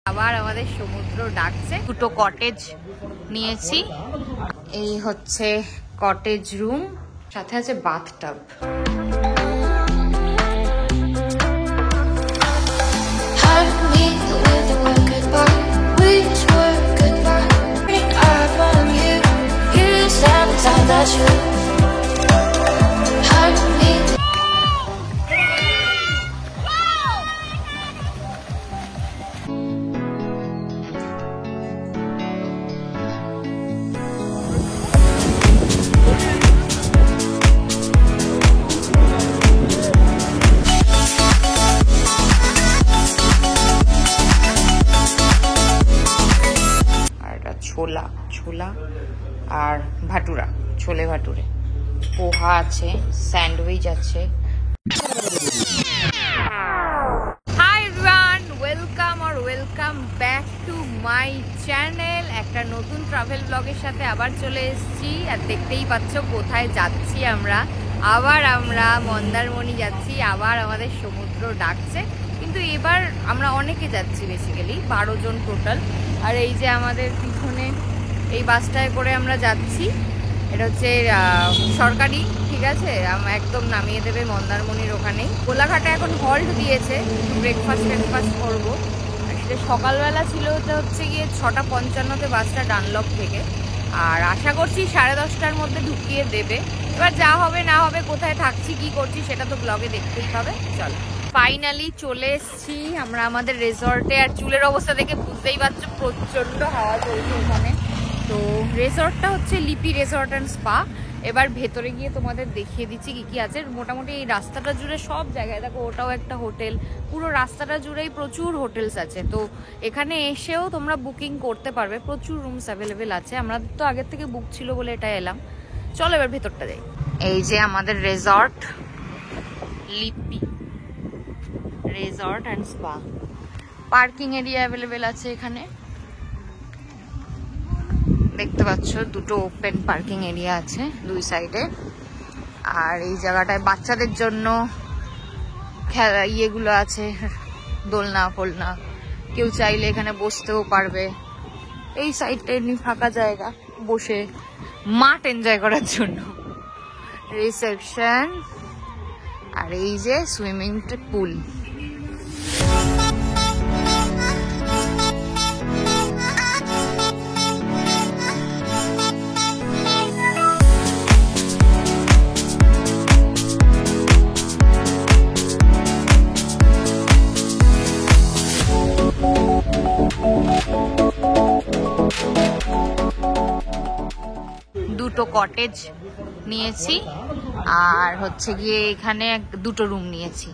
আবার আমাদের সমুদ্র ডাকছে। দুটো কটেজ নিয়েছি, এই হচ্ছে কটেজ রুম, সাথে আছে বাথটাব। ছোলা ছোলা আর ভাটুরা, ছোলে ভাটুরে, পোহা আছে, স্যান্ডউইচ আছে। Hi everyone, welcome back to my channel. একটা নতুন ট্রাভেল ব্লগের সাথে আবার চলে এসেছি। আর দেখতেই পাচ্ছ কোথায় যাচ্ছি আমরা। আবার আমরা মন্দারমণি যাচ্ছি, আবার আমাদের সমুদ্র ডাকছে। কিন্তু এবার আমরা অনেকে যাচ্ছি, বেসিক্যালি 12 জন টোটাল। আর এই যে আমাদের পিছনে এই বাসটায় করে আমরা যাচ্ছি, এটা হচ্ছে সরকারি, ঠিক আছে, একদম নামিয়ে দেবে মন্দারমণির ওখানেই। কোলাঘাটে এখন হল্ট দিয়েছে, ব্রেকফাস্ট করবো। আর সেটা সকালবেলা ছিল, ওটা হচ্ছে গিয়ে 6:55-তে বাসটা ডানলপ থেকে। আর আশা করছি 10:30টার মধ্যে ঢুকিয়ে দেবে। এবার যা হবে না হবে, কোথায় থাকছি কি করছি সেটা তো ব্লগে দেখতেই হবে। চলো, ফাইনালি চলে এসছি আমরা আমাদের রিসর্টে। আর চুলের অবস্থা দেখে বুঝতেই পারছো প্রচন্ড হাওয়া চলছে এখানে। তো রিসর্টটা হচ্ছে লিপি রিসর্ট অ্যান্ড স্পা। এবার ভেতরে গিয়ে তোমাদের দেখিয়ে দিচ্ছি কি কি আছে। মোটামুটি এই রাস্তাটা জুড়ে সব জায়গায় দেখো, ওটাও একটা হোটেল, পুরো রাস্তাটা জুড়েই প্রচুর হোটেলস আছে। তো এখানে এসেও তোমরা বুকিং করতে পারবে, প্রচুর রুমস অ্যাভেলেবেল আছে। আমরা তো আগের থেকে বুক ছিল বলে এটা এলাম। চলো এবার ভেতরটা যাই। এই যে আমাদের রিসর্ট, লিপি resort and spa. Parking area available আছে এখানে, দেখতে পাচ্ছ দুটো ওপেন পার্কিং এরিয়া আছে দুই সাইডে। আর এই জায়গাটায় বাচ্চাদের জন্য খেলা ইয়েগুলো আছে, দোলনা ফোলনা, কেউ চাইলে এখানে বসতেও পারবে। এই সাইডটা এমনি ফাঁকা জায়গা, বসে মাঠ এনজয় করার জন্য। রিসেপশন, আর এই যে সুইমিং পুল। দুটো কটেজ নিয়েছি, আর হচ্ছে গিয়ে এখানে দুটো রুম নিয়েছি।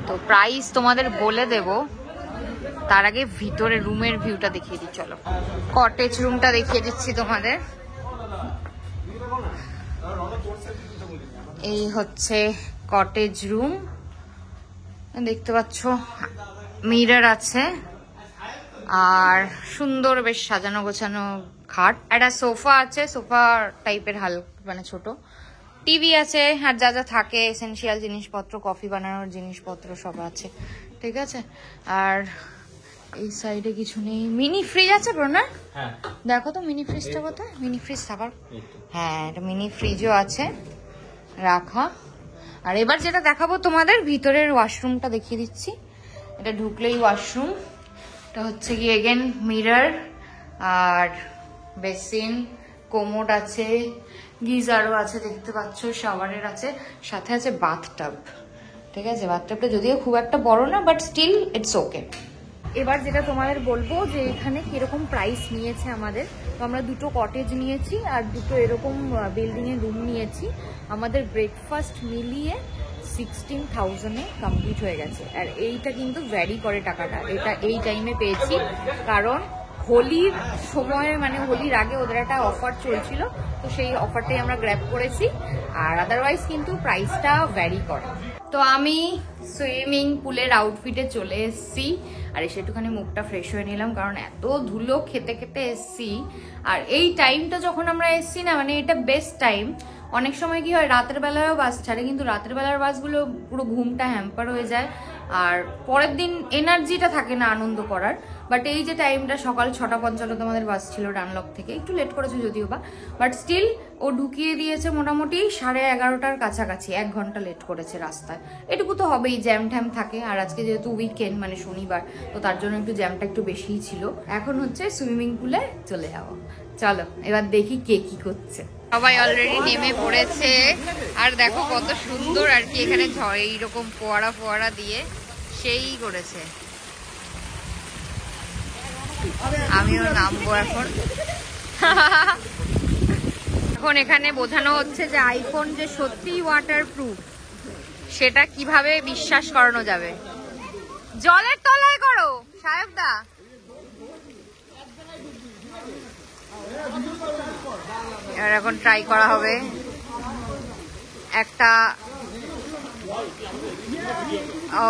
তো প্রাইস তোমাদের বলে দেব, তার আগে ভিতরে রুমের ভিউটা দেখিয়ে দিই। চলো, কটেজ রুমটা দেখিয়ে দিচ্ছি তোমাদের। এই হচ্ছে কটেজ রুম, দেখতে পাচ্ছ মিরর আছে, আর সুন্দর বেশ সাজানো গোছানো খাট, একটা সোফা আছে, সোফা টাইপের মানে ছোট, টিভি আছে, আর যা যা থাকে এসেনশিয়াল জিনিসপত্র, কফি বানানোর জিনিসপত্র সব আছে, ঠিক আছে। আর এই সাইডে কিছু নেই। মিনি ফ্রিজ আছে প্রণা, দেখো তো মিনি ফ্রিজটা কোথায়। মিনি ফ্রিজ থাকার, হ্যাঁ এটা মিনি ফ্রিজও আছে রাখা। আর এবার যেটা দেখাবো তোমাদের, ভিতরের ওয়াশরুমটা দেখিয়ে দিচ্ছি। এটা ঢুকলেই ওয়াশরুম, এটা হচ্ছে কি এগেন মিরর, আর বেসিন, কোমোড আছে, গিজারও আছে দেখতে পাচ্ছ, শাওয়ারের আছে, সাথে আছে বাথটাব, ঠিক আছে। বাথটাবটা যদিও খুব একটা বড় না, বাট স্টিল ইটস ওকে। এবার যেটা তোমাদের বলবো যে এখানে কিরকম প্রাইস নিয়েছে আমাদের। তো আমরা দুটো কটেজ নিয়েছি আর দুটো এরকম বিল্ডিং এর রুম নিয়েছি। আমাদের ব্রেকফাস্ট মিলিয়ে 16,000-এ কমপ্লিট হয়ে গেছে। আর এইটা কিন্তু ভ্যারি করে টাকাটা, এটা এই টাইমে পেয়েছি কারণ হোলির সময়, মানে হোলির আগে ওদের একটা অফার চলছিল, তো সেই অফারটাই আমরা গ্র্যাব করেছি। আর আদারওয়াইজ কিন্তু প্রাইসটা ভ্যারি করে। তো আমি সুইমিং পুলের আউটফিটে চলে এসেছি, আর এসে একটুখানি মুখটা ফ্রেশ হয়ে নিলাম, কারণ এত ধুলো খেতে খেতে এসছি। আর এই টাইমটা যখন আমরা এসছি না, মানে এটা বেস্ট টাইম। অনেক সময় কি হয়, রাতের বেলায়ও বাস ছাড়ে, কিন্তু রাতের বেলার বাসগুলো পুরো ঘুমটা হ্যাম্পার হয়ে যায়, আর পরের দিন এনার্জিটা থাকে না আনন্দ করার। বাট এই যে টাইমটা সকাল 6:55 তোমাদের বাস ছিল ডানলক থেকে, একটু লেট করেছে যদিও বা, বাট স্টিল ও ঢুকিয়ে দিয়েছে মোটামুটি 11:30টার কাছাকাছি, 1 ঘন্টা লেট করেছে রাস্তায়। এটুকু তো হবেই, জ্যাম ট্যাম থাকে, আর আজকে যেহেতু উইকেন্ড মানে শনিবার, তো তার জন্য একটু জ্যামটা একটু বেশিই ছিল। এখন হচ্ছে সুইমিং পুলে চলে যাবো, চলো এবার দেখি কে কি করছে। সবাই অলরেডি নেমে পড়েছে, আর দেখো কত সুন্দর আর কি এখানে এইরকম ফোয়ারা ফোয়ারা দিয়ে সেই করেছে। আমিও নামবো এখন। এখন এখানে বোঝানো হচ্ছে যে আইফোন যে সত্যি ওয়াটারপ্রুফ সেটা কিভাবে বিশ্বাস করানো যাবে। জলের তলায় করো সাহেবদা। এবার এখন ট্রাই করা হবে একটা। ও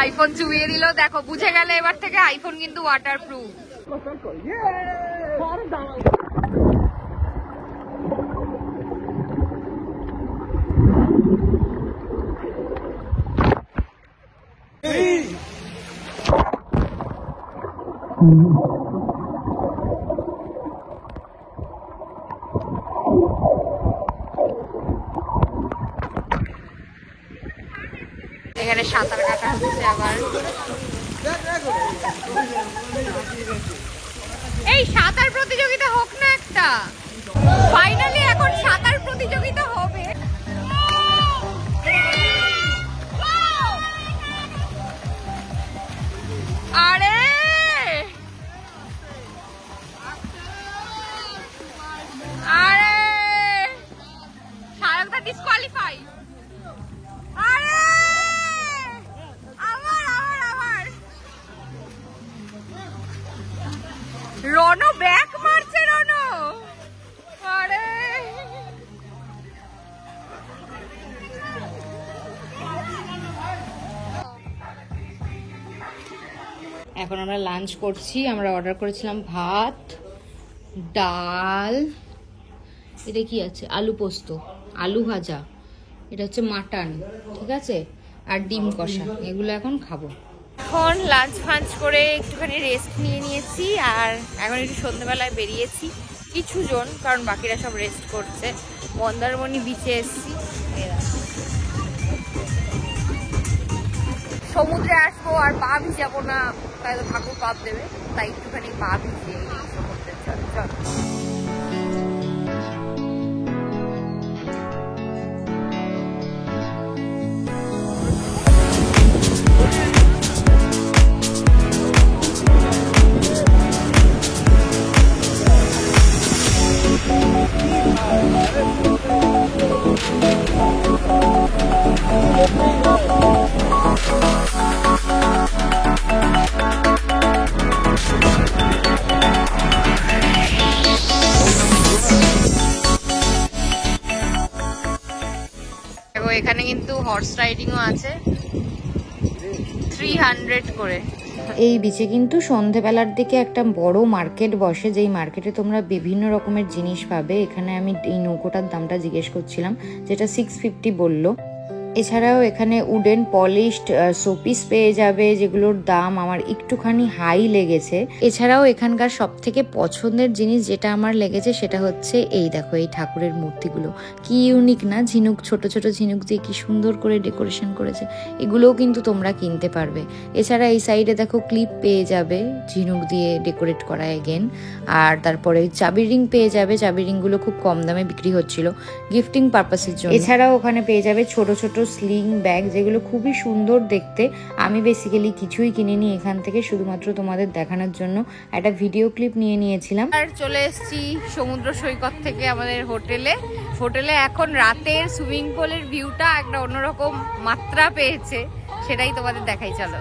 আইফোন চুইয়ে দিল, দেখো বুঝে গেলে এবার থেকে আইফোন কিন্তু ওয়াটারপ্রুফ। এখানে সাঁতার কাটা হচ্ছে আবার। এই সাঁতার প্রতিযোগিতা হোক না একটা, ফাইনালি এখন সাঁতার প্রতিযোগিতা হবে। আরে আরে সায়কদা ডিসকোয়ালিফাই। আরে রনো ব্যাক মারছে, রনো। আরে এখন আমরা লাঞ্চ করছি। আমরা অর্ডার করেছিলাম ভাত, ডাল, এটা কি আছে, আলু পোস্ত, আলু ভাজা, এটা হচ্ছে মাটন, ঠিক আছে, আর ডিম কষা। এগুলো এখন খাবো। এখন লাঞ্চ ফাঞ্চ করে একটুখানি রেস্ট নিয়ে নিয়েছি, আর এখন একটু সন্ধ্যেবেলায় বেরিয়েছি কিছু জন, কারণ বাকিরা সব রেস্ট করছে। মন্দারমণি বিচে এসছি, সমুদ্রে আসবো আর পা ভিজাবো না, তাই তো ঠাকুর পাপ দেবে, তাই একটুখানি পা ভিজিয়ে সমুদ্রে। চল চল। এখানে কিন্তু হর্স রাইডিংও আছে, 300 করে। এই বিচে কিন্তু সন্ধেবেলার দিকে একটা বড় মার্কেট বসে, যেই মার্কেটে তোমরা বিভিন্ন রকমের জিনিস পাবে। এখানে আমি এই নৌকোটার দামটা জিজ্ঞেস করছিলাম, যেটা 650 বললো। এছাড়াও এখানে উডেন পলিশড শোপিস পেয়ে যাবে, যেগুলোর দাম আমার একটুখানি হাই লেগেছে। এছাড়াও এখানকার সব থেকে পছন্দের জিনিস যেটা আমার লেগেছে সেটা হচ্ছে এই দেখো, এই ঠাকুরের মূর্তিগুলো কি ইউনিক না, ঝিনুক, ছোট ছোট ঝিনুক দিয়ে কি সুন্দর করে ডেকোরেশন করেছে। এগুলোও কিন্তু তোমরা কিনতে পারবে। এছাড়া এই সাইডে দেখো ক্লিপ পেয়ে যাবে ঝিনুক দিয়ে ডেকোরেট করা এগেন। আর তারপরে চাবি রিং পেয়ে যাবে, চাবি রিংগুলো খুব কম দামে বিক্রি হচ্ছিল গিফটিং পারপাসের জন্য। এছাড়াও ওখানে পেয়ে যাবে ছোট ছোট স্লিং ব্যাগ, যেগুলো খুবই সুন্দর দেখতে। আমি বেসিক্যালি কিছুই কিনিনি এখান থেকে, শুধুমাত্র তোমাদের দেখানোর জন্য একটা ভিডিও ক্লিপ নিয়ে নিয়েছিলাম। আর চলে এসেছি সমুদ্র সৈকত থেকে আমাদের হোটেলে। এখন রাতের সুইমিং পুলের ভিউটা একটা অন্যরকম মাত্রা পেয়েছে, সেটাই তোমাদের দেখাই, চলো।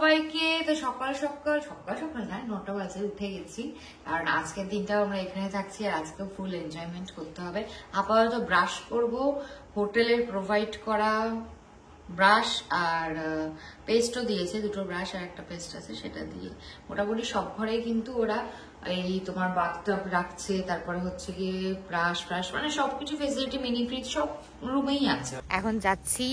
সবাইকে। তো সকাল সকাল না 9টা বাজে উঠে গেছি, কারণ আজকের দিনটাও আমরা এখানে থাকছি আর আজকেও ফুল এনজয়মেন্ট করতে হবে। আপাতত ব্রাশ করব, হোটেলের প্রোভাইড করা ব্রাশ আর পেস্টও দিয়েছে, দুটো ব্রাশ আর একটা পেস্ট আছে, সেটা দিয়ে মোটামুটি সব ঘরেই কিন্তু ওরা এই তোমার বাথটব রাখছে, তারপরে হচ্ছে গিয়ে ব্রাশ মানে সবকিছু ফেসিলিটি, মিনি ফ্রিজ সব রুমেই আছে। এখন যাচ্ছি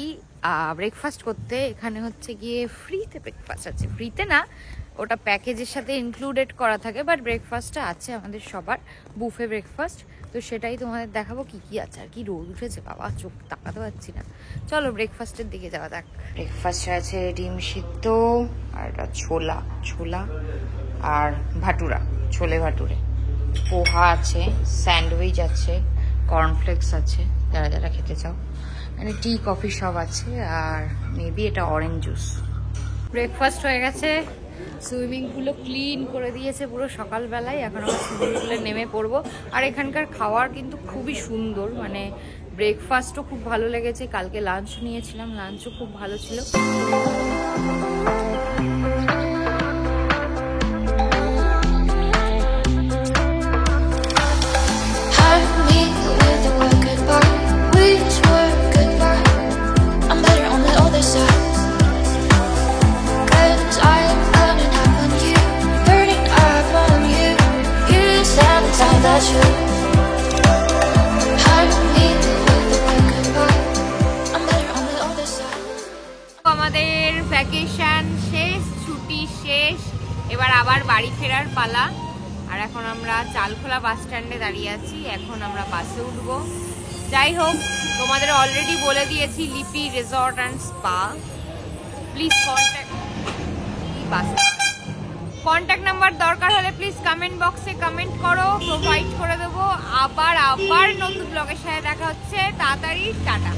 ব্রেকফাস্ট করতে। এখানে হচ্ছে গিয়ে ফ্রিতে ব্রেকফাস্ট আছে, ফ্রিতে না, ওটা প্যাকেজের সাথে ইনক্লুডেড করা থাকে, বাট ব্রেকফাস্টটা আছে আমাদের সবার, বুফে ব্রেকফাস্ট। তো সেটাই তোমাদের দেখাবো কি কি আছে। আর কি রোদ উঠেছে বাবা, চোখ তাকাতে পারছি না। চলো ব্রেকফাস্টের দিকে যাওয়া যাক। ব্রেকফাস্টে আছে ডিম সিদ্ধ আর একটা ছোলা আর ভাটুরা, ছোলে ভাটুরে, পোহা আছে, স্যান্ডউইচ আছে, কর্নফ্লেক্স আছে যারা যারা খেতে চাও, মানে টি কফি সব আছে, আর মেবি এটা অরেঞ্জ জুস। ব্রেকফাস্ট হয়ে গেছে, সুইমিং পুলও ক্লিন করে দিয়েছে পুরো সকালবেলায়। এখন আমরা সুইমিং পুলে নেমে পড়বো। আর এখানকার খাওয়ার কিন্তু খুবই সুন্দর, মানে ব্রেকফাস্টও খুব ভালো লেগেছে, কালকে লাঞ্চ নিয়েছিলাম, লাঞ্চও খুব ভালো ছিল। আমাদের ভ্যাকেশন শেষ, ছুটি শেষ, এবার আবার বাড়ি ফেরার পালা। আর এখন আমরা চালখোলা বাস স্ট্যান্ডে দাঁড়িয়ে আছি, এখন আমরা বাসে উঠবো। যাই হোক, তোমাদের অলরেডি বলে দিয়েছি লিপি resort and spa, please contact number দরকার হলে প্লিজ কমেন্ট বক্সে কমেন্ট করো, প্রোভাইড করে দেবো। আবার নতুন ব্লগের সাথে দেখা হচ্ছে তাড়াতাড়ি। টাটা।